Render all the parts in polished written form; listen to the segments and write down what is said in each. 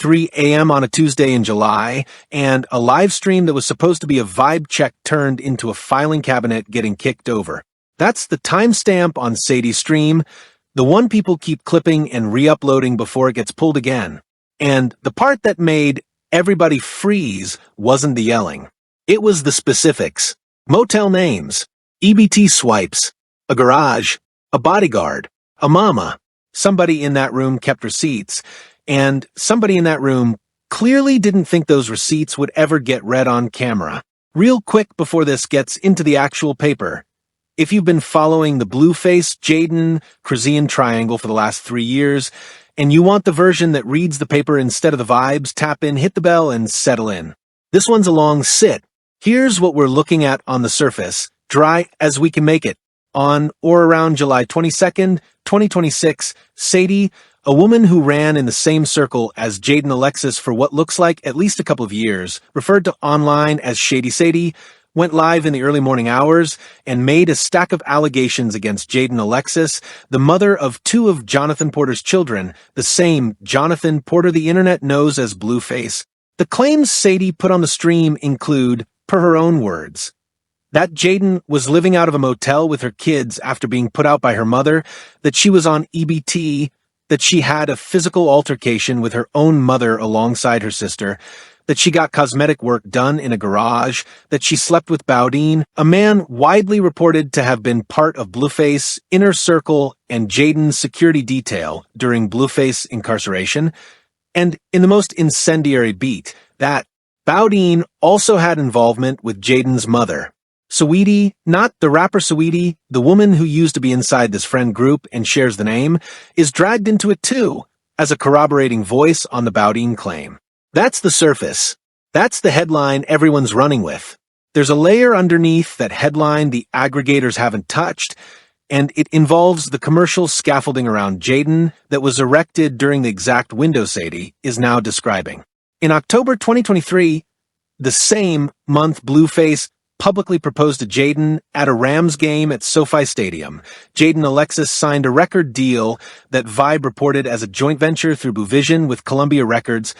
3 a.m. on a Tuesday in July, and a live stream that was supposed to be a vibe check turned into a filing cabinet getting kicked over. That's the timestamp on Sadie's stream, the one people keep clipping and re-uploading before it gets pulled again. And the part that made everybody freeze wasn't the yelling. It was the specifics. Motel names, EBT swipes, a garage, a bodyguard, a mama. Somebody in that room kept receipts, and somebody in that room clearly didn't think those receipts would ever get read on camera. Real quick before this gets into the actual paper. If you've been following the Blueface, Jaidyn, Krasian triangle for the last 3 years, and you want the version that reads the paper instead of the vibes, tap in, hit the bell, and settle in. This one's a long sit. Here's what we're looking at on the surface, dry as we can make it. On or around July 22nd, 2026, Sadie, a woman who ran in the same circle as Jaidyn Alexis for what looks like at least a couple of years, referred to online as Shady Sadie, went live in the early morning hours and made a stack of allegations against Jaidyn Alexis, the mother of 2 of Johnathan Porter's children, the same Johnathan Porter the internet knows as Blueface. The claims Sadie put on the stream include, per her own words, that Jaidyn was living out of a motel with her kids after being put out by her mother, that she was on EBT, that she had a physical altercation with her own mother alongside her sister, that she got cosmetic work done in a garage, that she slept with Bowdean, a man widely reported to have been part of Blueface, Inner Circle, and Jaidyn's security detail during Blueface incarceration, and in the most incendiary beat, that Bowdean also had involvement with Jaidyn's mother. Saweetie, not the rapper Saweetie, the woman who used to be inside this friend group and shares the name, is dragged into it too, as a corroborating voice on the Bowdean claim. That's the surface. That's the headline everyone's running with. There's a layer underneath that headline the aggregators haven't touched, and it involves the commercial scaffolding around Jaidyn that was erected during the exact window Sadie is now describing. In October 2023, the same month Blueface publicly proposed to Jaidyn at a Rams game at SoFi Stadium. Jaidyn Alexis signed a record deal that Vibe reported as a joint venture through Bluevision with Columbia Records,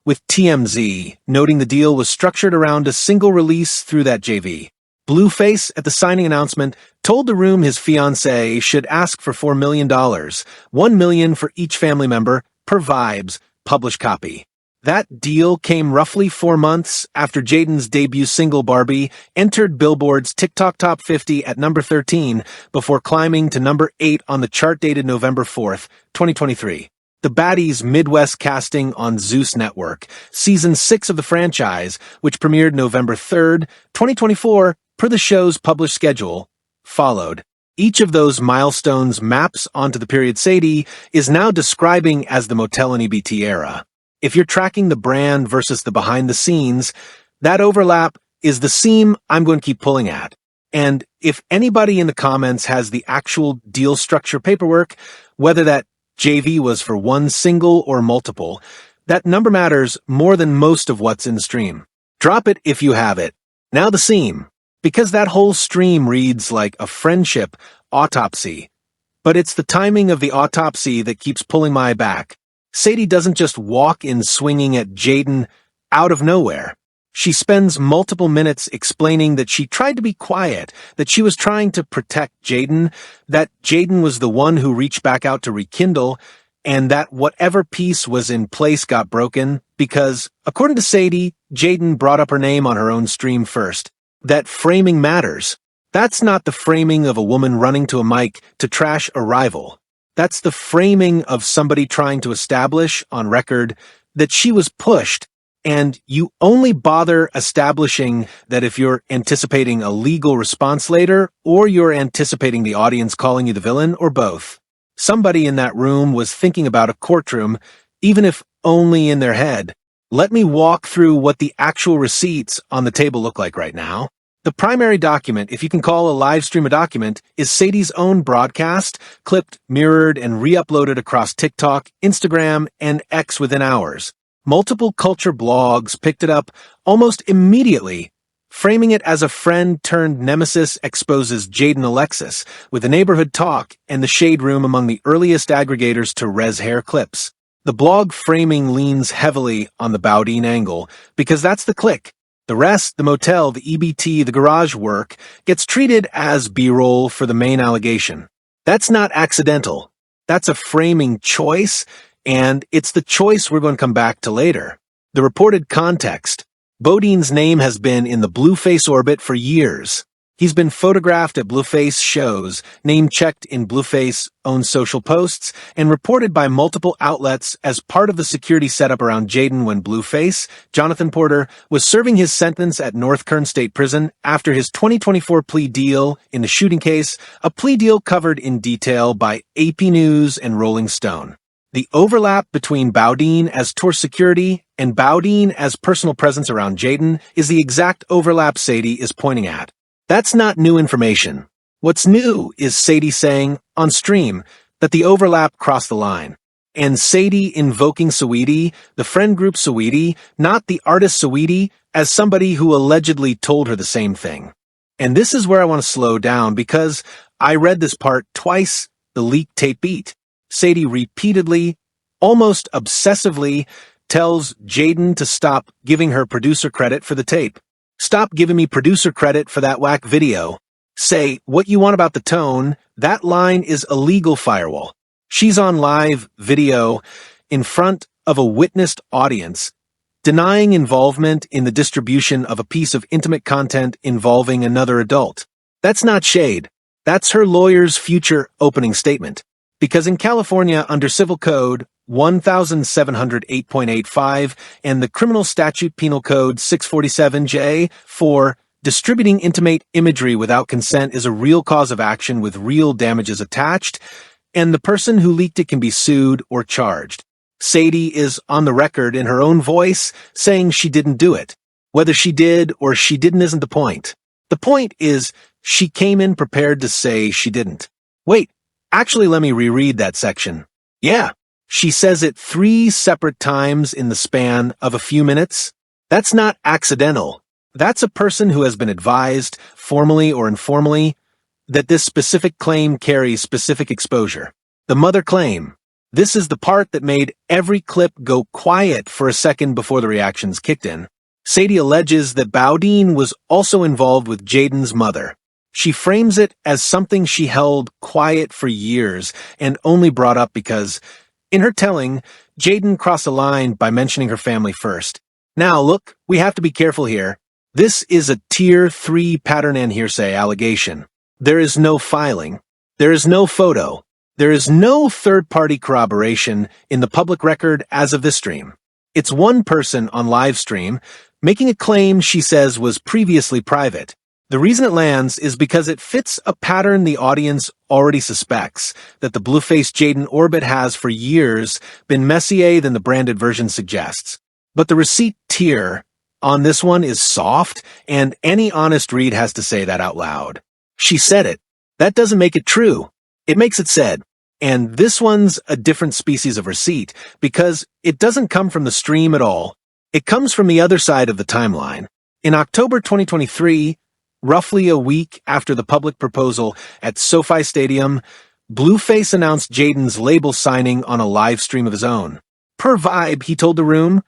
with TMZ noting the deal was structured around a single release through that JV. Blueface, at the signing announcement, told the room his fiancée should ask for $4 million, $1 million for each family member, per Vibe's published copy. That deal came roughly 4 months after Jaidyn's debut single Barbie entered Billboard's TikTok Top 50 at number 13 before climbing to number 8 on the chart dated November 4th, 2023. The Baddies Midwest casting on Zeus Network, Season 6 of the franchise, which premiered November 3rd, 2024, per the show's published schedule, followed. Each of those milestones maps onto the period Sadie is now describing as the motel and EBT era. If you're tracking the brand versus the behind the scenes, that overlap is the seam I'm going to keep pulling at. And if anybody in the comments has the actual deal structure paperwork, whether that JV was for one single or multiple, that number matters more than most of what's in the stream. Drop it if you have it. Now the seam, because that whole stream reads like a friendship autopsy, but it's the timing of the autopsy that keeps pulling my back. Sadie doesn't just walk in swinging at Jaidyn out of nowhere. She spends multiple minutes explaining that she tried to be quiet, that she was trying to protect Jaidyn, that Jaidyn was the one who reached back out to rekindle, and that whatever piece was in place got broken because, according to Sadie, Jaidyn brought up her name on her own stream first. That framing matters. That's not the framing of a woman running to a mic to trash a rival. That's the framing of somebody trying to establish, on record, that she was pushed, and you only bother establishing that if you're anticipating a legal response later, or you're anticipating the audience calling you the villain, or both. Somebody in that room was thinking about a courtroom, even if only in their head. Let me walk through what the actual receipts on the table look like right now. The primary document, if you can call a live stream a document, is Sadie's own broadcast, clipped, mirrored, and re-uploaded across TikTok, Instagram, and X within hours. Multiple culture blogs picked it up almost immediately, framing it as a friend-turned-nemesis exposes Jaidyn Alexis, with the neighborhood talk and the shade room among the earliest aggregators to res hair clips. The blog framing leans heavily on the Bowdean angle because that's the click. The rest, the motel, the EBT, the garage work, gets treated as B-roll for the main allegation. That's not accidental. That's a framing choice, and it's the choice we're going to come back to later. The reported context. Bowdean's name has been in the Blueface orbit for years. He's been photographed at Blueface shows, name-checked in Blueface's own social posts, and reported by multiple outlets as part of the security setup around Jaidyn when Blueface, Johnathan Porter, was serving his sentence at North Kern State Prison after his 2024 plea deal in the shooting case, a plea deal covered in detail by AP News and Rolling Stone. The overlap between Bowdean as tour security and Bowdean as personal presence around Jaidyn is the exact overlap Sadie is pointing at. That's not new information. What's new is Sadie saying, on stream, that the overlap crossed the line. And Sadie invoking Saweetie, the friend group Saweetie, not the artist Saweetie, as somebody who allegedly told her the same thing. And this is where I want to slow down because I read this part twice, the leaked tape beat. Sadie repeatedly, almost obsessively, tells Jaidyn to stop giving her producer credit for the tape. Stop giving me producer credit for that whack video. Say what you want about the tone. That line is a legal firewall. She's on live video in front of a witnessed audience, denying involvement in the distribution of a piece of intimate content involving another adult. That's not shade. That's her lawyer's future opening statement. Because in California, under Civil Code 1708.85 and the Criminal Statute Penal Code 647J for distributing intimate imagery without consent is a real cause of action with real damages attached, and the person who leaked it can be sued or charged. Sadie is on the record in her own voice saying she didn't do it. Whether she did or she didn't isn't the point. The point is she came in prepared to say she didn't. Wait, actually let me reread that section. Yeah. She says it 3 separate times in the span of a few minutes. That's not accidental. That's a person who has been advised, formally or informally, that this specific claim carries specific exposure. The mother claim. This is the part that made every clip go quiet for a second before the reactions kicked in. Sadie alleges that Bowdean was also involved with Jaidyn's mother. She frames it as something she held quiet for years and only brought up because, in her telling, Jaidyn crossed a line by mentioning her family first. Now, look, we have to be careful here. This is a Tier 3 pattern and hearsay allegation. There is no filing. There is no photo. There is no third-party corroboration in the public record as of this stream. It's one person on Livestream making a claim she says was previously private. The reason it lands is because it fits a pattern the audience already suspects, that the Blueface Jaidyn orbit has for years been messier than the branded version suggests. But the receipt tier on this one is soft, and any honest read has to say that out loud. She said it. That doesn't make it true. It makes it said. And this one's a different species of receipt, because it doesn't come from the stream at all. It comes from the other side of the timeline. In October 2023, roughly a week after the public proposal at SoFi Stadium, Blueface announced Jaidyn's label signing on a live stream of his own. Per vibe, he told the room,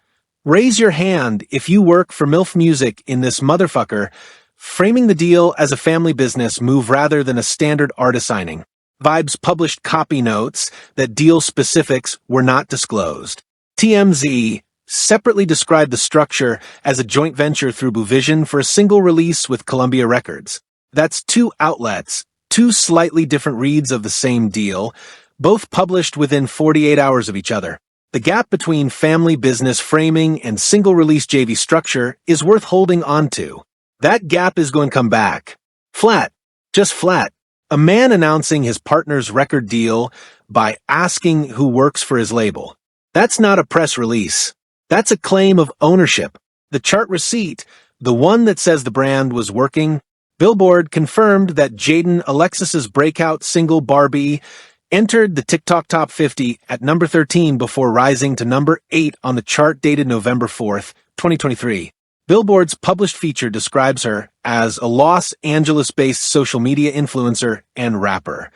"Raise your hand if you work for MILF Music in this motherfucker," framing the deal as a family business move rather than a standard artist signing. Vibes published copy notes that deal specifics were not disclosed. TMZ separately described the structure as a joint venture through Bluevision for a single release with Columbia Records. That's 2 outlets, 2 slightly different reads of the same deal, both published within 48 hours of each other. The gap between family business framing and single release JV structure is worth holding on to. That gap is going to come back. Flat. Just flat. A man announcing his partner's record deal by asking who works for his label. That's not a press release. That's a claim of ownership. The chart receipt, the one that says the brand was working, Billboard confirmed that Jaidyn Alexis's breakout single Barbie entered the TikTok Top 50 at number 13 before rising to number 8 on the chart dated November 4th, 2023. Billboard's published feature describes her as a Los Angeles-based social media influencer and rapper.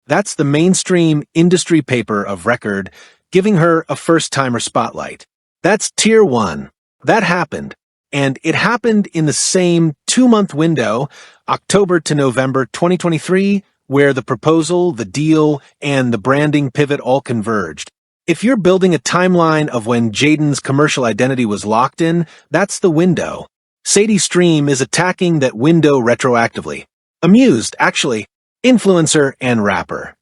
That's the mainstream industry paper of record, giving her a first-timer spotlight. That's Tier 1. That happened. And it happened in the same 2-month window, October to November 2023, where the proposal, the deal, and the branding pivot all converged. If you're building a timeline of when Jaidyn's commercial identity was locked in, that's the window. Sadie Stream is attacking that window retroactively. Amused, actually. Influencer and rapper.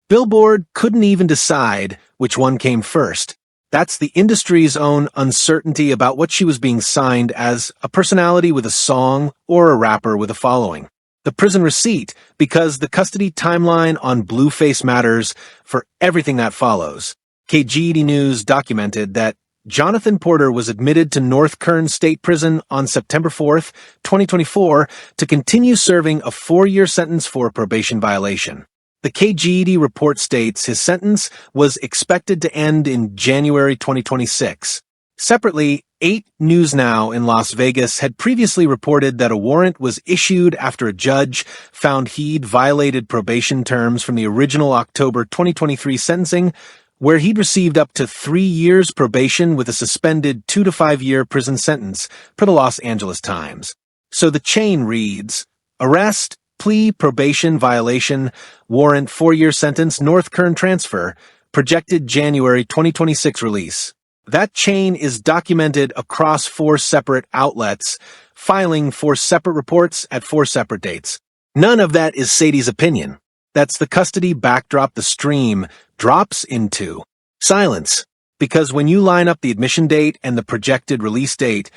Billboard couldn't even decide which one came first. That's the industry's own uncertainty about what she was being signed as, a personality with a song or a rapper with a following. The prison receipt, because the custody timeline on Blueface matters for everything that follows. KGD News documented that Johnathan Porter was admitted to North Kern State Prison on September 4th, 2024, to continue serving a 4-year sentence for a probation violation. The KGD report states his sentence was expected to end in January 2026. Separately, 8 News Now in Las Vegas had previously reported that a warrant was issued after a judge found he'd violated probation terms from the original October 2023 sentencing, where he'd received up to 3 years probation with a suspended 2 to 5 year prison sentence, per the Los Angeles Times. So the chain reads, arrest, plea, probation, violation, warrant, 4-year sentence, North Kern transfer, projected January 2026 release. That chain is documented across 4 separate outlets, filing 4 separate reports at 4 separate dates. None of that is Sadie's opinion. That's the custody backdrop the stream drops into. Silence. Because when you line up the admission date and the projected release date,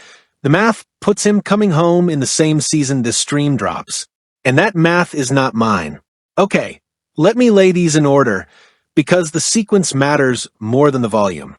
the math puts him coming home in the same season this stream drops. And that math is not mine. Okay, let me lay these in order, because the sequence matters more than the volume.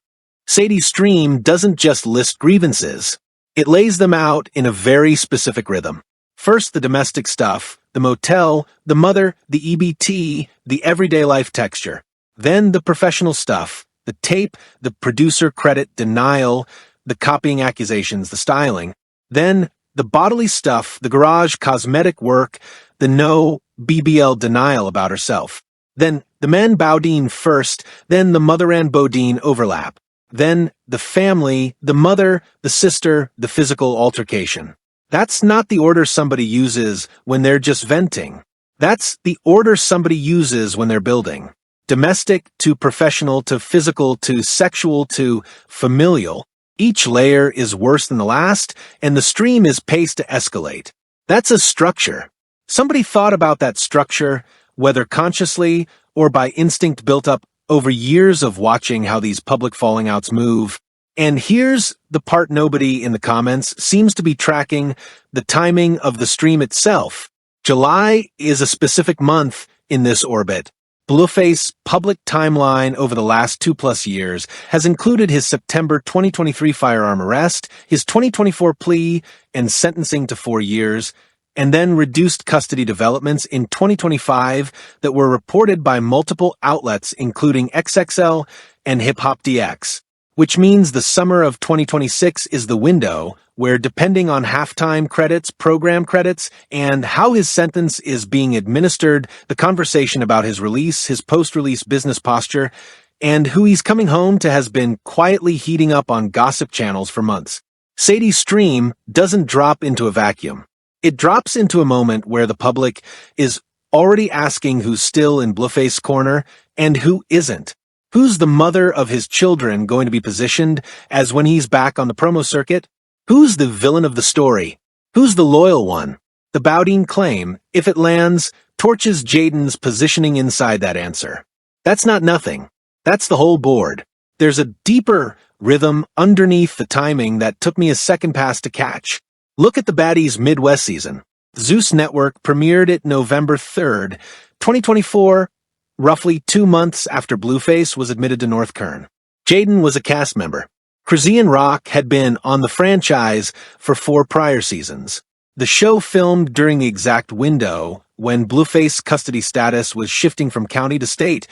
Sadie Stream doesn't just list grievances. It lays them out in a very specific rhythm. First, the domestic stuff, the motel, the mother, the EBT, the everyday life texture. Then the professional stuff, the tape, the producer credit denial, the copying accusations, the styling. Then the bodily stuff, the garage cosmetic work, the no BBL denial about herself. Then the men Bowdean first, then the mother and Bowdean overlap. Then the family, the mother, the sister, the physical altercation. That's not the order somebody uses when they're just venting. That's the order somebody uses when they're building. Domestic to professional to physical to sexual to familial. Each layer is worse than the last, and the stream is paced to escalate. That's a structure. Somebody thought about that structure, whether consciously or by instinct built up over years of watching how these public falling outs move. And here's the part nobody in the comments seems to be tracking: the timing of the stream itself. July is a specific month in this orbit. Blueface's public timeline over the last 2+ years has included his September 2023 firearm arrest, his 2024 plea and sentencing to 4 years, and then reduced custody developments in 2025 that were reported by multiple outlets including XXL and Hip Hop DX. Which means the summer of 2026 is the window where, depending on halftime credits, program credits, and how his sentence is being administered, the conversation about his release, his post-release business posture, and who he's coming home to has been quietly heating up on gossip channels for months. Sadie's stream doesn't drop into a vacuum. It drops into a moment where the public is already asking who's still in Blueface's corner and who isn't. Who's the mother of his children going to be positioned as when he's back on the promo circuit? Who's the villain of the story? Who's the loyal one? The Bowdean claim, if it lands, torches Jaidyn's positioning inside that answer. That's not nothing. That's the whole board. There's a deeper rhythm underneath the timing that took me a second pass to catch. Look at the Baddies Midwest season. Zeus Network premiered it November 3rd, 2024, roughly 2 months after Blueface was admitted to North Kern. Jaidyn was a cast member. Crazy and Rock had been on the franchise for 4 prior seasons. The show filmed during the exact window when Blueface's custody status was shifting from county to state,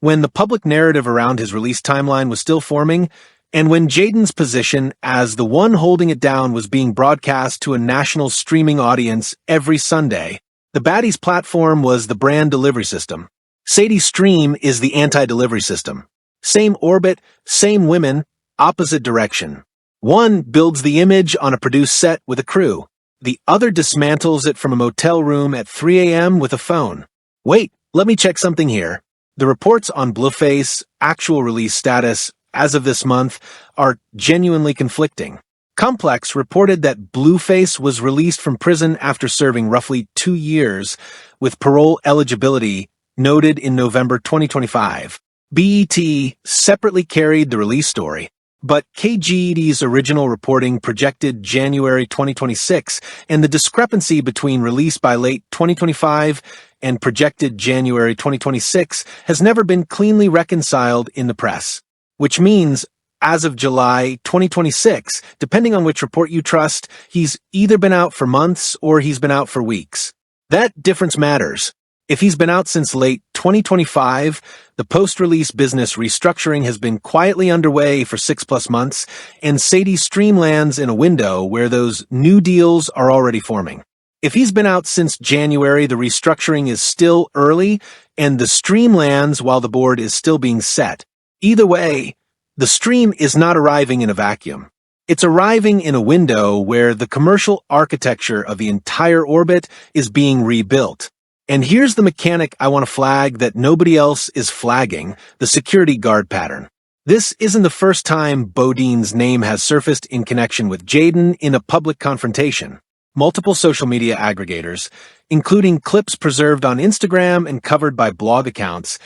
when the public narrative around his release timeline was still forming, and when Jaidyn's position as the one holding it down was being broadcast to a national streaming audience every Sunday. The Baddies platform was the brand delivery system. Sadie Stream is the anti-delivery system. Same orbit, same women, opposite direction. One builds the image on a produced set with a crew. The other dismantles it from a motel room at 3 a.m. with a phone. Wait, let me check something here. The reports on Blueface, actual release status, as of this month, are genuinely conflicting. Complex reported that Blueface was released from prison after serving roughly 2 years, with parole eligibility noted in November 2025. BET separately carried the release story, but KGED's original reporting projected January 2026, and the discrepancy between release by late 2025 and projected January 2026 has never been cleanly reconciled in the press, which means as of July 2026, depending on which report you trust, he's either been out for months or he's been out for weeks. That difference matters. If he's been out since late 2025, the post-release business restructuring has been quietly underway for 6+ months, and Sadie's stream lands in a window where those new deals are already forming. If he's been out since January, the restructuring is still early, and the stream lands while the board is still being set. Either way, the stream is not arriving in a vacuum. It's arriving in a window where the commercial architecture of the entire orbit is being rebuilt. And here's the mechanic I want to flag that nobody else is flagging, the security guard pattern. This isn't the first time Bowdean's name has surfaced in connection with Jaidyn in a public confrontation. Multiple social media aggregators, including clips preserved on Instagram and covered by blog accounts,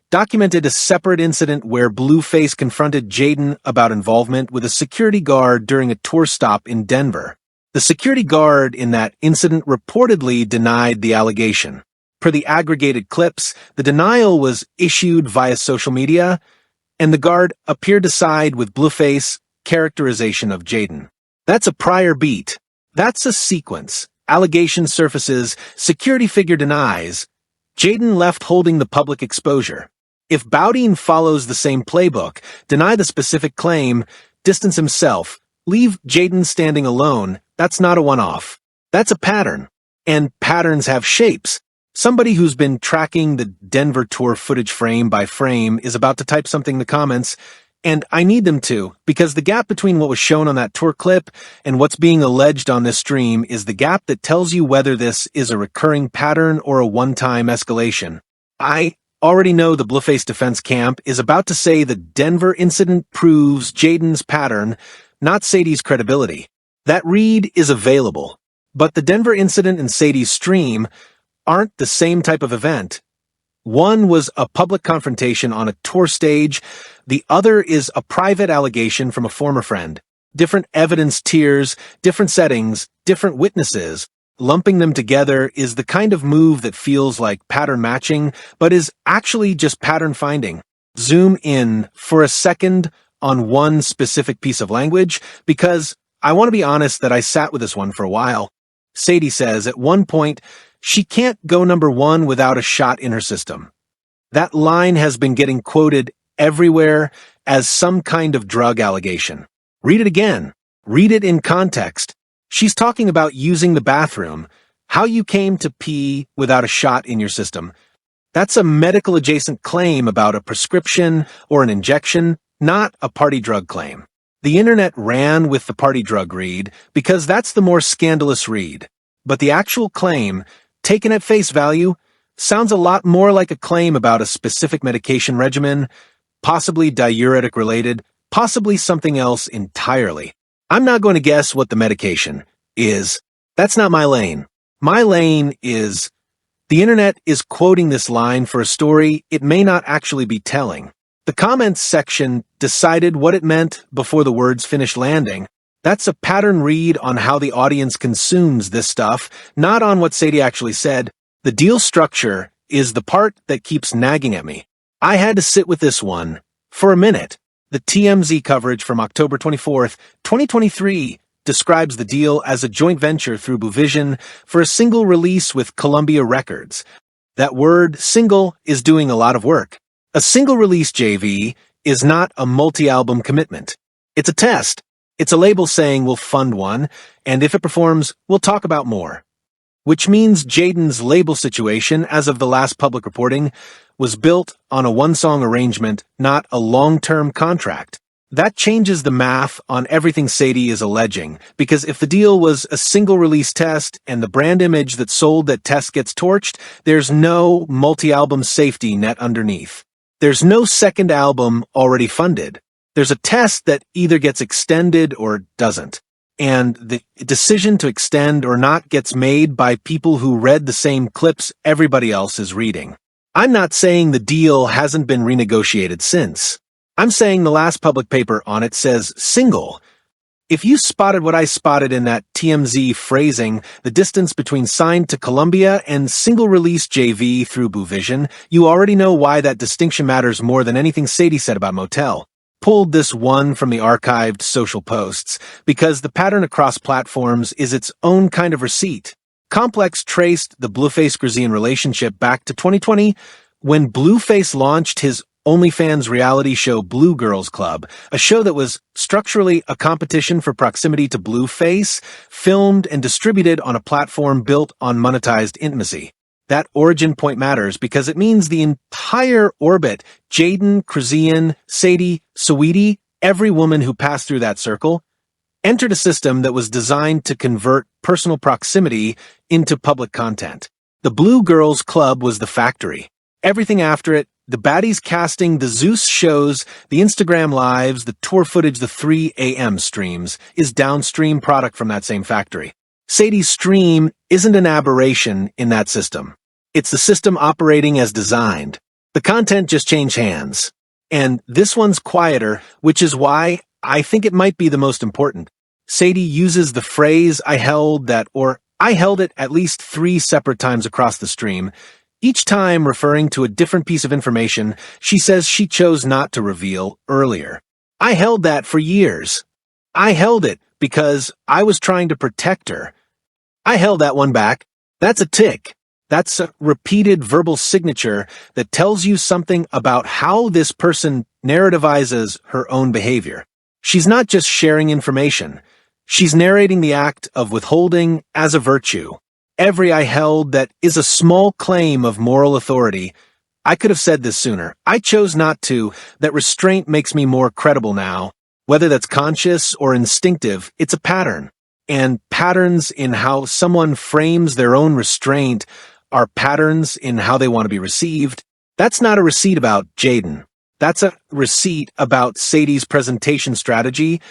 documented a separate incident where Blueface confronted Jaidyn about involvement with a security guard during a tour stop in Denver. The security guard in that incident reportedly denied the allegation. Per the aggregated clips, the denial was issued via social media, and the guard appeared to side with Blueface's characterization of Jaidyn. That's a prior beat. That's a sequence. Allegation surfaces, security figure denies. Jaidyn left holding the public exposure. If Bowdean follows the same playbook, deny the specific claim, distance himself, leave Jaidyn standing alone, that's not a one-off. That's a pattern. And patterns have shapes. Somebody who's been tracking the Denver tour footage frame by frame is about to type something in the comments, and I need them to, because the gap between what was shown on that tour clip and what's being alleged on this stream is the gap that tells you whether this is a recurring pattern or a one-time escalation. I already know the Blueface defense camp is about to say the Denver incident proves Jaidyn's pattern, not Sadie's credibility. That read is available, but the Denver incident and Sadie's stream aren't the same type of event. One was a public confrontation on a tour stage. The other is a private allegation from a former friend. Different evidence tiers, different settings, different witnesses. Lumping them together is the kind of move that feels like pattern matching, but is actually just pattern finding. Zoom in for a second on one specific piece of language, because I want to be honest that I sat with this one for a while. Sadie says at one point, she can't go number one without a shot in her system. That line has been getting quoted everywhere as some kind of drug allegation. Read it again. Read it in context. She's talking about using the bathroom, how you came to pee without a shot in your system. That's a medical adjacent claim about a prescription or an injection, not a party drug claim. The internet ran with the party drug read because that's the more scandalous read. But the actual claim, taken at face value, sounds a lot more like a claim about a specific medication regimen, possibly diuretic related, possibly something else entirely. I'm not going to guess what the medication is. That's not my lane. My lane is, the internet is quoting this line for a story it may not actually be telling. The comments section decided what it meant before the words finished landing. That's a pattern read on how the audience consumes this stuff, not on what Sadie actually said. The deal structure is the part that keeps nagging at me. I had to sit with this one for a minute. The TMZ coverage from October 24th, 2023 describes the deal as a joint venture through Bluevision for a single release with Columbia Records. That word, single, is doing a lot of work. A single release JV is not a multi-album commitment. It's a test. It's a label saying we'll fund one, and if it performs, we'll talk about more. Which means Jaidyn's label situation, as of the last public reporting, was built on a one-song arrangement, not a long-term contract. That changes the math on everything Sadie is alleging, because if the deal was a single-release test and the brand image that sold that test gets torched, there's no multi-album safety net underneath. There's no second album already funded. There's a test that either gets extended or doesn't. And the decision to extend or not gets made by people who read the same clips everybody else is reading. I'm not saying the deal hasn't been renegotiated since. I'm saying the last public paper on it says single. If you spotted what I spotted in that TMZ phrasing, the distance between signed to Columbia and single-release JV through Bluevision, you already know why that distinction matters more than anything Sadie said about Motel. Pulled this one from the archived social posts, because the pattern across platforms is its own kind of receipt. Complex traced the Blueface-Grizian relationship back to 2020, when Blueface launched his OnlyFans reality show Blue Girls Club, a show that was structurally a competition for proximity to Blueface, filmed and distributed on a platform built on monetized intimacy. That origin point matters because it means the entire orbit, Jaidyn, Grizian, Sadie, Saweetie, every woman who passed through that circle, entered a system that was designed to convert personal proximity into public content. The Blue Girls Club was the factory. Everything after it, the baddies casting, the Zeus shows, the Instagram lives, the tour footage, the 3 a.m. streams, is downstream product from that same factory. Sadie's stream isn't an aberration in that system. It's the system operating as designed. The content just changed hands. And this one's quieter, which is why I think it might be the most important. Sadie uses the phrase I held that, or I held it at least 3 separate times across the stream. Each time referring to a different piece of information she says she chose not to reveal earlier. I held that for years. I held it because I was trying to protect her. I held that one back. That's a tick. That's a repeated verbal signature that tells you something about how this person narrativizes her own behavior. She's not just sharing information. She's narrating the act of withholding as a virtue. Every I held that is a small claim of moral authority. I could have said this sooner. I chose not to. That restraint makes me more credible now. Whether that's conscious or instinctive, it's a pattern. And patterns in how someone frames their own restraint are patterns in how they want to be received. That's not a receipt about Jaidyn. That's a receipt about Sadie's presentation strategy,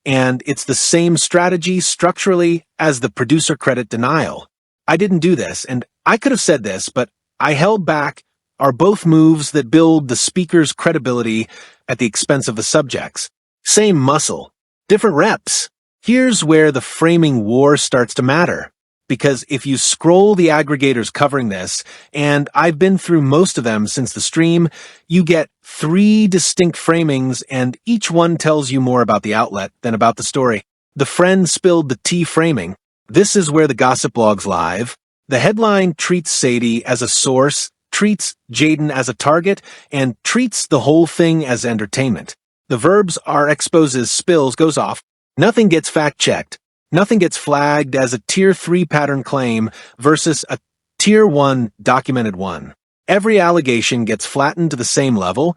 and it's the same strategy structurally as the producer credit denial. I didn't do this, and I could have said this, but I held back are both moves that build the speaker's credibility at the expense of the subject's. Same muscle, different reps. Here's where the framing war starts to matter. Because if you scroll the aggregators covering this, and I've been through most of them since the stream, you get 3 distinct framings, and each one tells you more about the outlet than about the story. The friend spilled the tea framing. This is where the gossip blogs live. The headline treats Sadie as a source, treats Jaidyn as a target, and treats the whole thing as entertainment. The verbs are exposes, spills, goes off. Nothing gets fact-checked. Nothing gets flagged as a Tier 3 pattern claim versus a Tier 1 documented one. Every allegation gets flattened to the same level,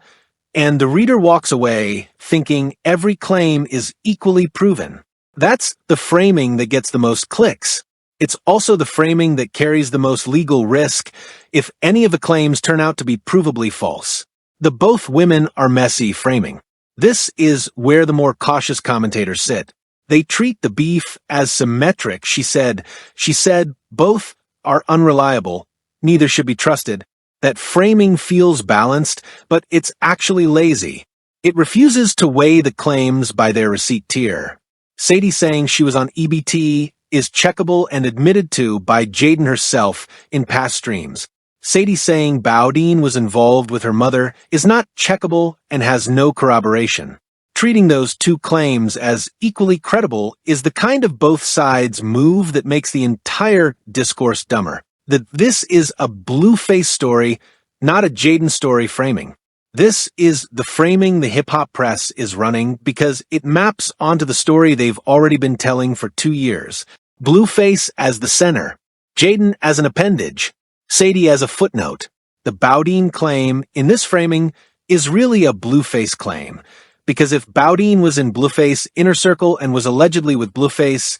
and the reader walks away thinking every claim is equally proven. That's the framing that gets the most clicks. It's also the framing that carries the most legal risk if any of the claims turn out to be provably false. The both women are messy framing. This is where the more cautious commentators sit. They treat the beef as symmetric, she said. She said both are unreliable, neither should be trusted. That framing feels balanced, but it's actually lazy. It refuses to weigh the claims by their receipt tier. Sadie saying she was on EBT is checkable and admitted to by Jaidyn herself in past streams. Sadie saying Bowdean was involved with her mother is not checkable and has no corroboration. Treating those 2 claims as equally credible is the kind of both sides move that makes the entire discourse dumber. That this is a Blueface story, not a Jaidyn story framing. This is the framing the hip-hop press is running because it maps onto the story they've already been telling for 2 years. Blueface as the center, Jaidyn as an appendage, Sadie as a footnote. The Bowdean claim, in this framing, is really a Blueface claim. Because if Bowdean was in Blueface inner circle and was allegedly with Blueface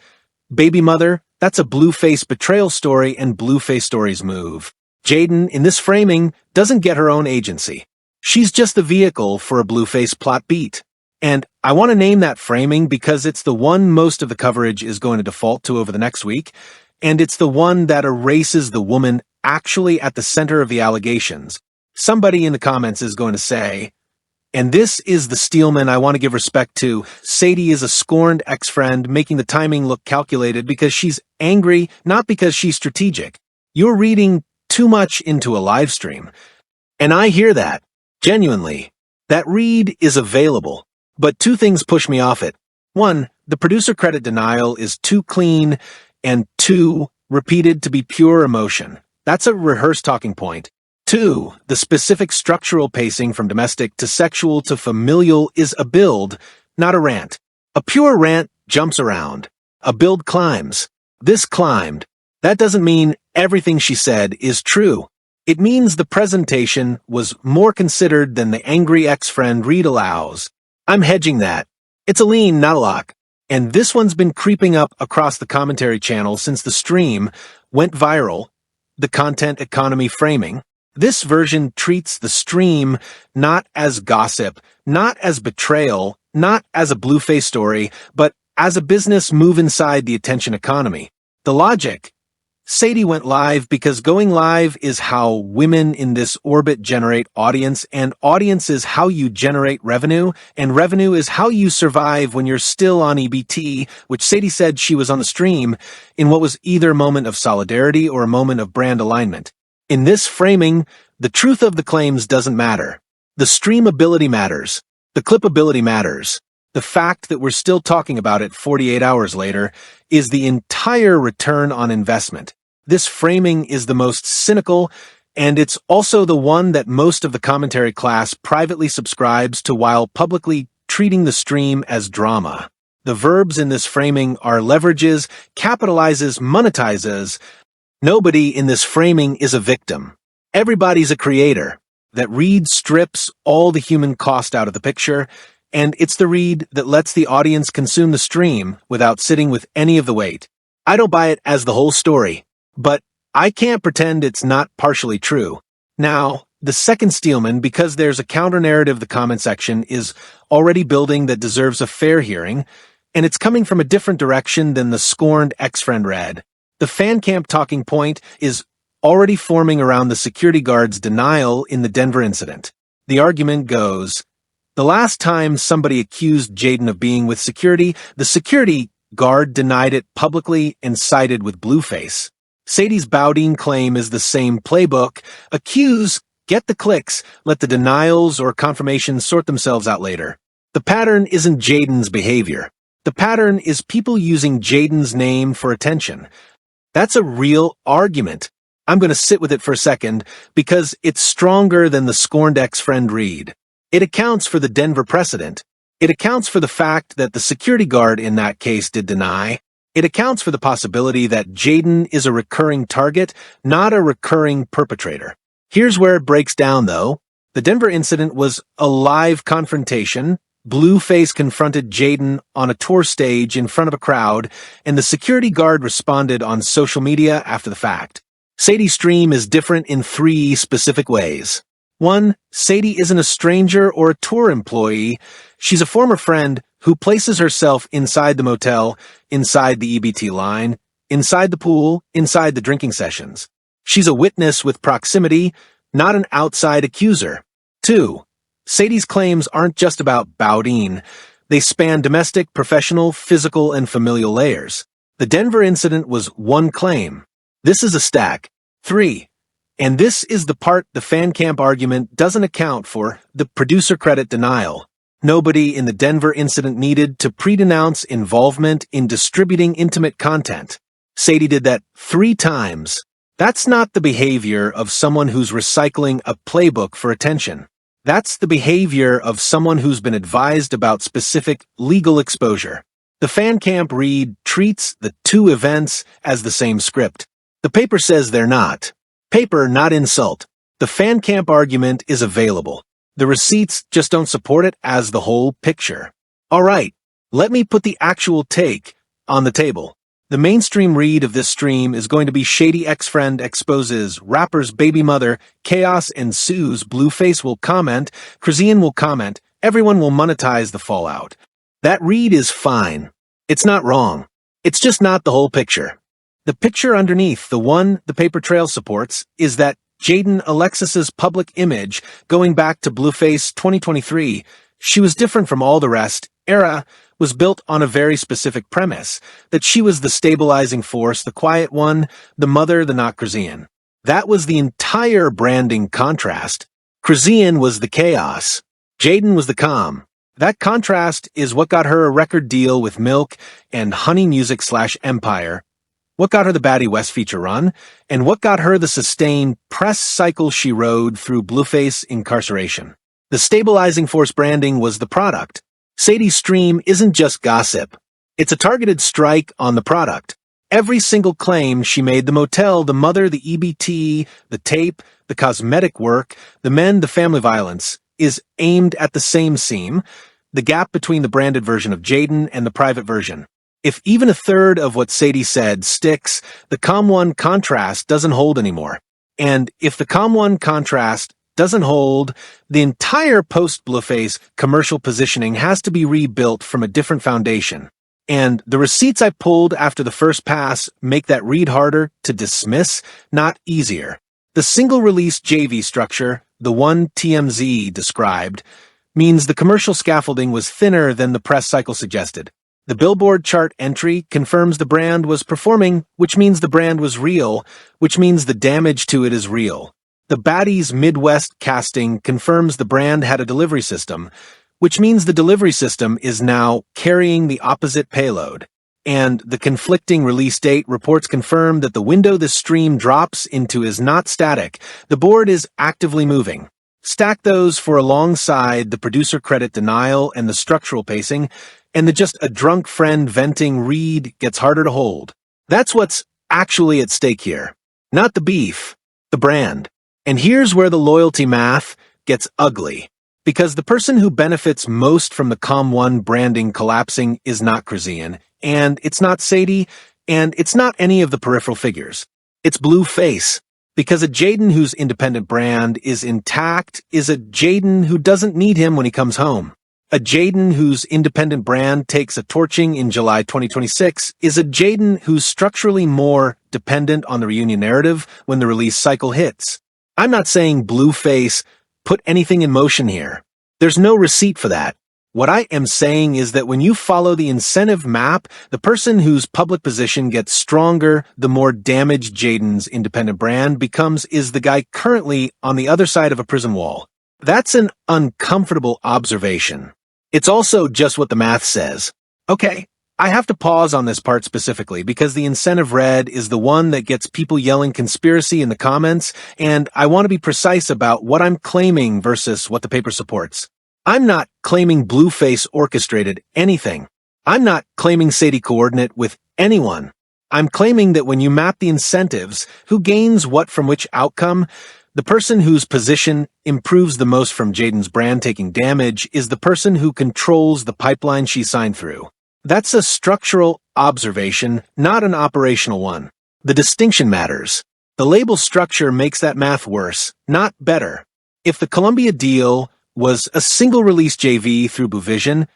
baby mother, that's a Blueface betrayal story and Blueface stories move. Jaidyn, in this framing, doesn't get her own agency. She's just the vehicle for a Blueface plot beat. And I want to name that framing because it's the one most of the coverage is going to default to over the next week, and it's the one that erases the woman actually at the center of the allegations. Somebody in the comments is going to say, and this is the Steelman I want to give respect to. Sadie is a scorned ex-friend, making the timing look calculated because she's angry, not because she's strategic. You're reading too much into a live stream. And I hear that. Genuinely. That read is available. But two things push me off it. One, the producer credit denial is too clean, and two, repeated to be pure emotion. That's a rehearsed talking point. Two, the specific structural pacing from domestic to sexual to familial is a build, not a rant. A pure rant jumps around. A build climbs. This climbed. That doesn't mean everything she said is true. It means the presentation was more considered than the angry ex-friend read allows. I'm hedging that. It's a lean, not a lock. And this one's been creeping up across the commentary channel since the stream went viral, the content economy framing. This version treats the stream not as gossip, not as betrayal, not as a Blueface story, but as a business move inside the attention economy. The logic: Sadie went live because going live is how women in this orbit generate audience, and audience is how you generate revenue, and revenue is how you survive when you're still on EBT, which Sadie said she was on the stream in what was either a moment of solidarity or a moment of brand alignment. In this framing, the truth of the claims doesn't matter. The streamability matters. The clippability matters. The fact that we're still talking about it 48 hours later is the entire return on investment. This framing is the most cynical, and it's also the one that most of the commentary class privately subscribes to while publicly treating the stream as drama. The verbs in this framing are leverages, capitalizes, monetizes. Nobody in this framing is a victim. Everybody's a creator. That read strips all the human cost out of the picture, and it's the read that lets the audience consume the stream without sitting with any of the weight. I don't buy it as the whole story, but I can't pretend it's not partially true. Now, the second Steelman, because there's a counter-narrative the comment section is already building that deserves a fair hearing, and it's coming from a different direction than the scorned ex-friend read. The fan camp talking point is already forming around the security guard's denial in the Denver incident. The argument goes, the last time somebody accused Jaidyn of being with security, the security guard denied it publicly and sided with Blueface. Sadie's Bowdean claim is the same playbook. Accuse, get the clicks, let the denials or confirmations sort themselves out later. The pattern isn't Jaidyn's behavior. The pattern is people using Jaidyn's name for attention. That's a real argument. I'm going to sit with it for a second because it's stronger than the scorned ex-friend read. It accounts for the Denver precedent. It accounts for the fact that the security guard in that case did deny. It accounts for the possibility that Jaidyn is a recurring target, not a recurring perpetrator. Here's where it breaks down, though. The Denver incident was a live confrontation. Blueface confronted Jaidyn on a tour stage in front of a crowd, and the security guard responded on social media after the fact. Sadie's stream is different in three specific ways. One, Sadie isn't a stranger or a tour employee. She's a former friend who places herself inside the motel, inside the EBT line, inside the pool, inside the drinking sessions. She's a witness with proximity, not an outside accuser. Two, Sadie's claims aren't just about Bowdean. They span domestic, professional, physical, and familial layers. The Denver incident was one claim. This is a stack. Three, and this is the part the fan camp argument doesn't account for, the producer credit denial. Nobody in the Denver incident needed to pre-denounce involvement in distributing intimate content. Sadie did that 3 times. That's not the behavior of someone who's recycling a playbook for attention. That's the behavior of someone who's been advised about specific legal exposure. The fan camp read treats the two events as the same script. The paper says they're not. Paper, not insult. The fan camp argument is available. The receipts just don't support it as the whole picture. Alright, let me put the actual take on the table. The mainstream read of this stream is going to be Shady ex-friend exposes rapper's baby mother, chaos ensues, Blueface will comment, Krazian will comment, everyone will monetize the fallout. That read is fine. It's not wrong. It's just not the whole picture. The picture underneath, the one the paper trail supports, is that Jaidyn Alexis's public image going back to Blueface 2023, she was different from all the rest, era, was built on a very specific premise, that she was the stabilizing force, the quiet one, the mother, the not Krazian. That was the entire branding contrast. Krazian was the chaos. Jaidyn was the calm. That contrast is what got her a record deal with Milk and Honey Music / Empire, what got her the Baddie West feature run, and what got her the sustained press cycle she rode through Blueface incarceration. The stabilizing force branding was the product. Sadie's stream isn't just gossip. It's a targeted strike on the product. Every single claim she made, the motel, the mother, the EBT, the tape, the cosmetic work, the men, the family violence, is aimed at the same seam, the gap between the branded version of Jaidyn and the private version. If even a third of what Sadie said sticks, the Com1 contrast doesn't hold anymore. And if the Com1 contrast doesn't hold, the entire post-Blueface commercial positioning has to be rebuilt from a different foundation. And the receipts I pulled after the first pass make that read harder to dismiss, not easier. The single-release JV structure, the one TMZ described, means the commercial scaffolding was thinner than the press cycle suggested. The Billboard chart entry confirms the brand was performing, which means the brand was real, which means the damage to it is real. The Baddie's Midwest casting confirms the brand had a delivery system, which means the delivery system is now carrying the opposite payload. And the conflicting release date reports confirm that the window this stream drops into is not static. The board is actively moving. Stack those for alongside the producer credit denial and the structural pacing, and the just a drunk friend venting read gets harder to hold. That's what's actually at stake here. Not the beef, the brand. And here's where the loyalty math gets ugly. Because the person who benefits most from the Com1 branding collapsing is not Krazian, and it's not Sadie, and it's not any of the peripheral figures. It's Blueface. Because a Jaidyn whose independent brand is intact is a Jaidyn who doesn't need him when he comes home. A Jaidyn whose independent brand takes a torching in July 2026 is a Jaidyn who's structurally more dependent on the reunion narrative when the release cycle hits. I'm not saying Blueface put anything in motion here. There's no receipt for that. What I am saying is that when you follow the incentive map, the person whose public position gets stronger, the more damaged Jaidyn's independent brand becomes is the guy currently on the other side of a prison wall. That's an uncomfortable observation. It's also just what the math says. Okay, I have to pause on this part specifically because the incentive red is the one that gets people yelling conspiracy in the comments, and I want to be precise about what I'm claiming versus what the paper supports. I'm not claiming Blueface orchestrated anything. I'm not claiming Sadie coordinate with anyone. I'm claiming that when you map the incentives, who gains what from which outcome, the person whose position improves the most from Jaidyn's brand taking damage is the person who controls the pipeline she signed through. That's a structural observation, not an operational one. The distinction matters. The label structure makes that math worse, not better. If the Columbia deal was a single-release JV through Bowdean,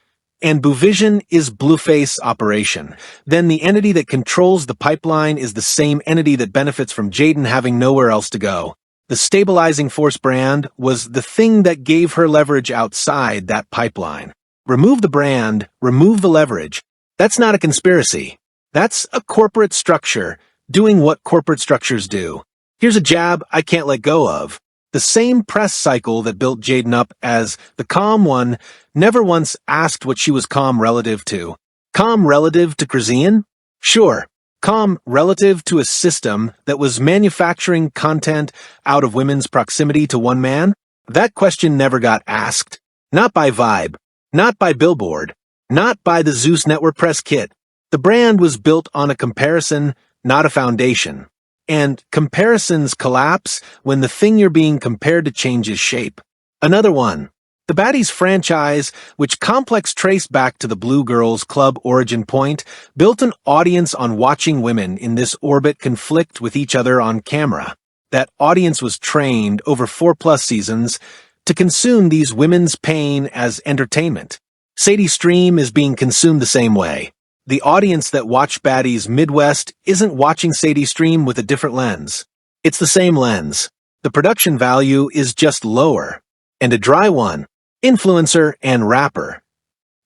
and Bowdean is Blueface operation, then the entity that controls the pipeline is the same entity that benefits from Jaidyn having nowhere else to go. The stabilizing force brand was the thing that gave her leverage outside that pipeline. Remove the brand, remove the leverage. That's not a conspiracy. That's a corporate structure doing what corporate structures do. Here's a jab I can't let go of. The same press cycle that built Jaidyn up as the calm one never once asked what she was calm relative to. Calm relative to Krazian? Sure. Calm relative to a system that was manufacturing content out of women's proximity to one man? That question never got asked. Not by Vibe. Not by Billboard. Not by the Zeus Network press kit. The brand was built on a comparison, not a foundation. and comparisons collapse when the thing you're being compared to changes shape. Another one. The Baddies franchise, which Complex traced back to the Blue Girls Club origin point, built an audience on watching women in this orbit conflict with each other on camera. That audience was trained over 4+ seasons to consume these women's pain as entertainment. Sadie Stream is being consumed the same way. The audience that watched Baddies Midwest isn't watching Sadie Stream with a different lens. It's the same lens. The production value is just lower. And a dry one. Influencer and rapper.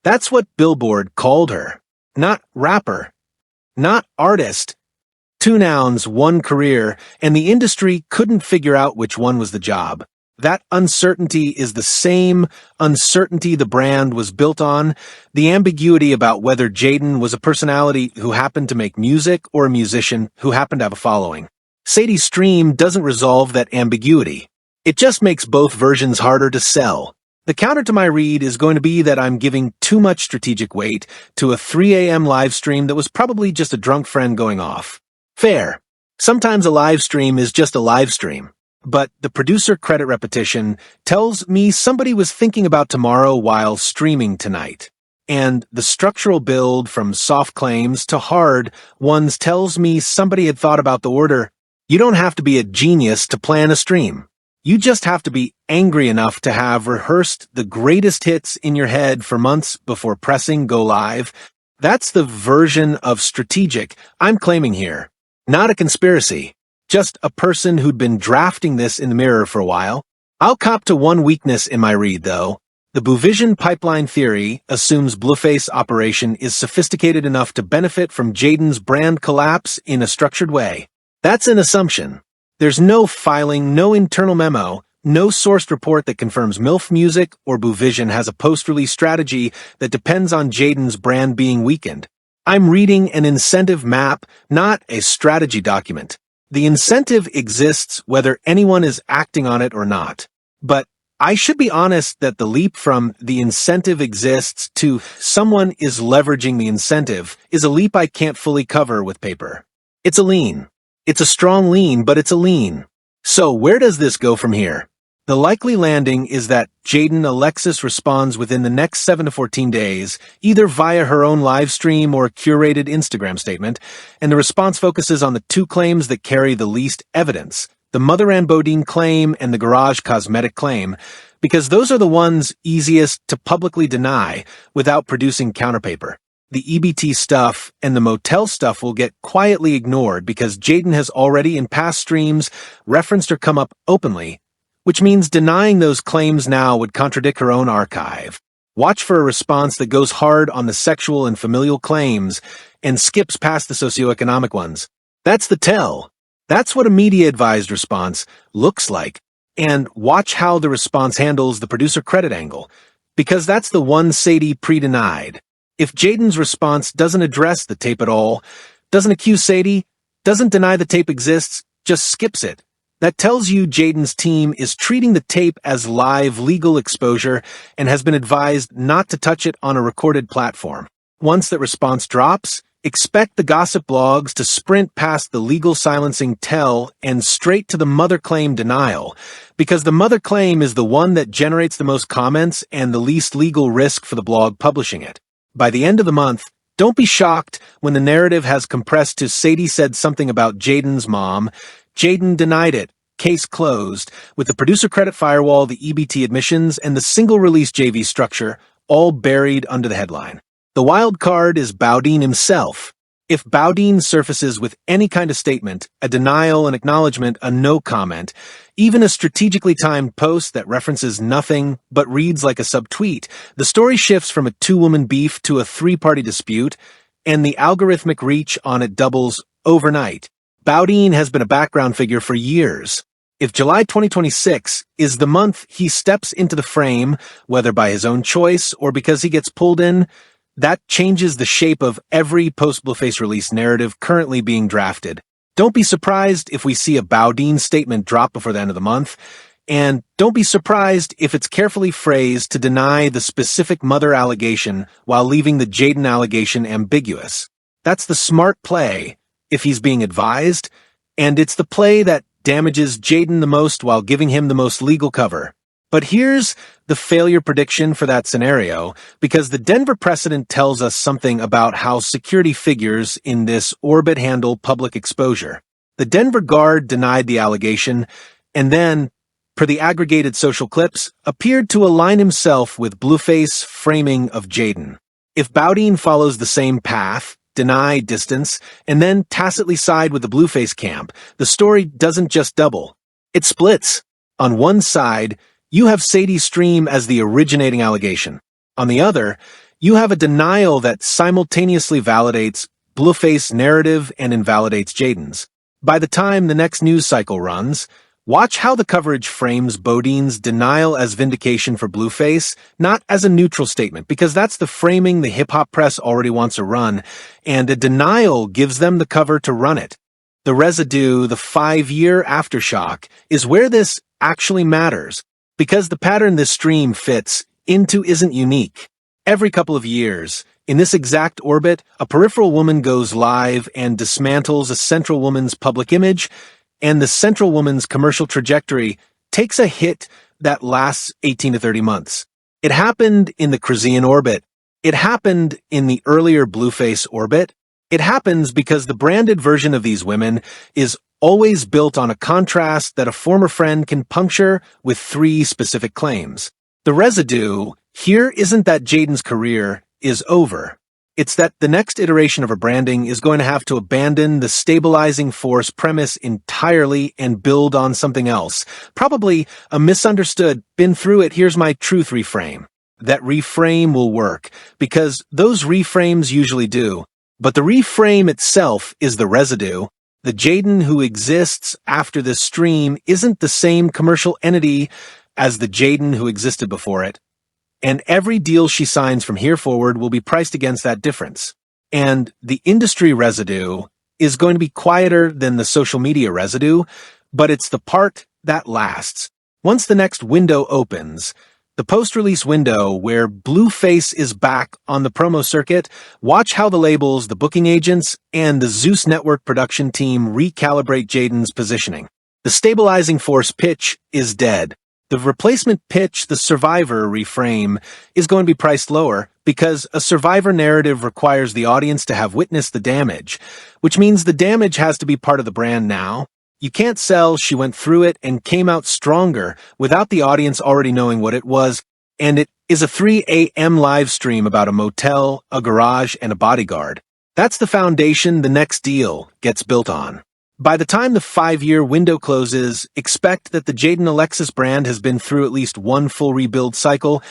That's what Billboard called her. Not rapper. Not artist. 2 nouns, 1 career, and the industry couldn't figure out which one was the job. That uncertainty is the same uncertainty the brand was built on, the ambiguity about whether Jaidyn was a personality who happened to make music or a musician who happened to have a following. Sadie Stream doesn't resolve that ambiguity. It just makes both versions harder to sell. The counter to my read is going to be that I'm giving too much strategic weight to a 3 a.m. live stream that was probably just a drunk friend going off. Fair. Sometimes a live stream is just a live stream. But the producer credit repetition tells me somebody was thinking about tomorrow while streaming tonight. And the structural build from soft claims to hard ones tells me somebody had thought about the order. You don't have to be a genius to plan a stream. You just have to be angry enough to have rehearsed the greatest hits in your head for months before pressing go live. That's the version of strategic I'm claiming here. Not a conspiracy. Just a person who'd been drafting this in the mirror for a while. I'll cop to one weakness in my read, though. The Bluevision pipeline theory assumes Blueface operation is sophisticated enough to benefit from Jaidyn's brand collapse in a structured way. That's an assumption. There's no filing, no internal memo, no sourced report that confirms MILF Music or Bluevision has a post-release strategy that depends on Jaidyn's brand being weakened. I'm reading an incentive map, not a strategy document. The incentive exists whether anyone is acting on it or not. But I should be honest that the leap from the incentive exists to someone is leveraging the incentive is a leap I can't fully cover with paper. It's a lean. It's a strong lean, but it's a lean. So where does this go from here? The likely landing is that Jaidyn Alexis responds within the next 7 to 14 days, either via her own live stream or curated Instagram statement, and the response focuses on the 2 claims that carry the least evidence, the Mother and Bowdean claim and the garage cosmetic claim, because those are the ones easiest to publicly deny without producing counterpaper. The EBT stuff and the motel stuff will get quietly ignored because Jaidyn has already in past streams referenced or come up openly, which means denying those claims now would contradict her own archive. Watch for a response that goes hard on the sexual and familial claims and skips past the socioeconomic ones. That's the tell. That's what a media-advised response looks like. And watch how the response handles the producer credit angle, because that's the one Sadie pre-denied. If Jaidyn's response doesn't address the tape at all, doesn't accuse Sadie, doesn't deny the tape exists, just skips it, that tells you Jaidyn's team is treating the tape as live legal exposure and has been advised not to touch it on a recorded platform. Once that response drops, expect the gossip blogs to sprint past the legal silencing tell and straight to the mother claim denial, because the mother claim is the one that generates the most comments and the least legal risk for the blog publishing it. By the end of the month, don't be shocked when the narrative has compressed to Sadie said something about Jaidyn's mom. Jaidyn denied it. Case closed, with the producer credit firewall, the EBT admissions, and the single-release JV structure all buried under the headline. The wild card is Bowdean himself. If Bowdean surfaces with any kind of statement, a denial, an acknowledgement, a no comment, even a strategically timed post that references nothing but reads like a subtweet, the story shifts from a 2-woman beef to a 3-party dispute, and the algorithmic reach on it doubles overnight. Bowdean has been a background figure for years. If July 2026 is the month he steps into the frame, whether by his own choice or because he gets pulled in, that changes the shape of every post-Blueface release narrative currently being drafted. Don't be surprised if we see a Bowdean statement drop before the end of the month, and don't be surprised if it's carefully phrased to deny the specific mother allegation while leaving the Jaidyn allegation ambiguous. That's the smart play, if he's being advised, And it's the play that damages Jaidyn the most while giving him the most legal cover. But here's the failure prediction for that scenario, because the Denver precedent tells us something about how security figures in this orbit handle public exposure. The Denver guard denied the allegation, and then, per the aggregated social clips, appeared to align himself with Blueface framing of Jaidyn. If Bowdean follows the same path, deny, distance, and then tacitly side with the Blueface camp, the story doesn't just double. It splits. On one side, you have Sadie's stream as the originating allegation. On the other, you have a denial that simultaneously validates Blueface's narrative and invalidates Jaidyn's. By the time the next news cycle runs, watch how the coverage frames Bowdean's denial as vindication for Blueface, not as a neutral statement, because that's the framing the hip-hop press already wants to run, and a denial gives them the cover to run it. The residue, the 5-year aftershock, is where this actually matters, because the pattern this stream fits into isn't unique. Every couple of years, in this exact orbit, a peripheral woman goes live and dismantles a central woman's public image, and the central woman's commercial trajectory takes a hit that lasts 18 to 30 months. It happened in the Krasian orbit. It happened in the earlier Blueface orbit. It happens because the branded version of these women is always built on a contrast that a former friend can puncture with 3 specific claims. The residue here isn't that Jaidyn's career is over. It's that the next iteration of her branding is going to have to abandon the stabilizing force premise entirely and build on something else. Probably a misunderstood, been through it, here's my truth reframe. That reframe will work, because those reframes usually do. But the reframe itself is the residue. The Jaidyn who exists after this stream isn't the same commercial entity as the Jaidyn who existed before it. And every deal she signs from here forward will be priced against that difference. And the industry residue is going to be quieter than the social media residue, but it's the part that lasts. Once the next window opens, the post-release window where Blueface is back on the promo circuit, watch how the labels, the booking agents, and the Zeus Network production team recalibrate Jaidyn's positioning. The stabilizing force pitch is dead. The replacement pitch, the survivor reframe, is going to be priced lower because a survivor narrative requires the audience to have witnessed the damage, which means the damage has to be part of the brand now. You can't sell she went through it and came out stronger without the audience already knowing what it was, and it is a 3 a.m. live stream about a motel, a garage, and a bodyguard. That's the foundation the next deal gets built on. By the time the 5-year window closes, expect that the Jaidyn Alexis brand has been through at least one full rebuild cycle,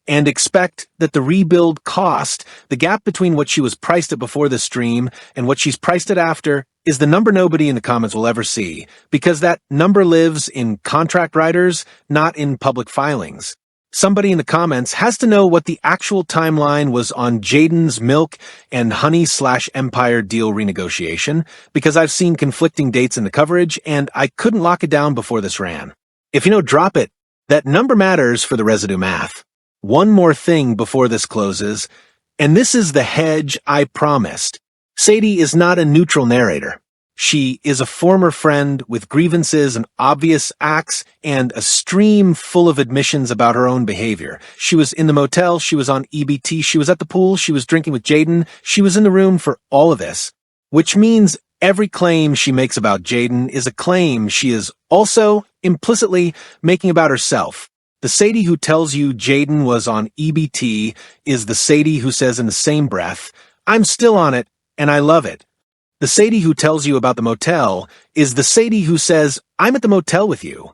and expect that the rebuild cost, the gap between what she was priced at before the stream and what she's priced at after, is the number nobody in the comments will ever see, because that number lives in contract writers, not in public filings. Somebody in the comments has to know what the actual timeline was on Jaidyn's Milk and Honey/Empire deal renegotiation, because I've seen conflicting dates in the coverage, and I couldn't lock it down before this ran. If you know, drop it. That number matters for the residue math. One more thing before this closes, and this is the hedge I promised. Sadie is not a neutral narrator. She is a former friend with grievances and obvious acts and a stream full of admissions about her own behavior. She was in the motel, she was on EBT, she was at the pool, she was drinking with Jaidyn, she was in the room for all of this. Which means every claim she makes about Jaidyn is a claim she is also implicitly making about herself. The Sadie who tells you Jaidyn was on EBT is the Sadie who says in the same breath, "I'm still on it, and I love it." The Sadie who tells you about the motel is the Sadie who says, "I'm at the motel with you."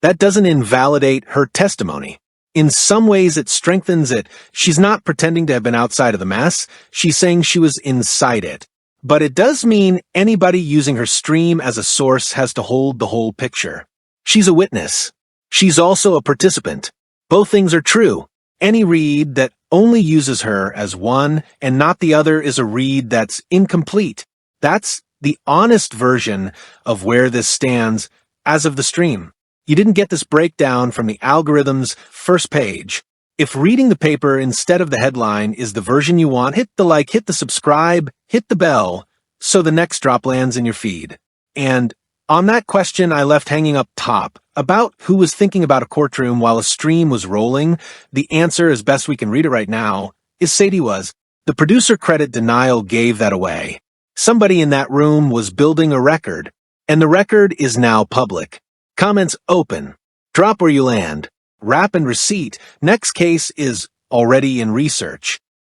That doesn't invalidate her testimony. In some ways, it strengthens it. She's not pretending to have been outside of the mess. She's saying she was inside it. But it does mean anybody using her stream as a source has to hold the whole picture. She's a witness. She's also a participant. Both things are true. Any read that only uses her as one and not the other is a read that's incomplete. That's the honest version of where this stands as of the stream. You didn't get this breakdown from the algorithm's first page. If reading the paper instead of the headline is the version you want, hit the like, hit the subscribe, hit the bell, so the next drop lands in your feed. And On that question I left hanging up top, about who was thinking about a courtroom while a stream was rolling, the answer, as best we can read it right now, is Sadie was. The producer credit denial gave that away. Somebody in that room was building a record, and the record is now public. Comments open. Drop where you land. Wrap and receipt. Next case is already in research.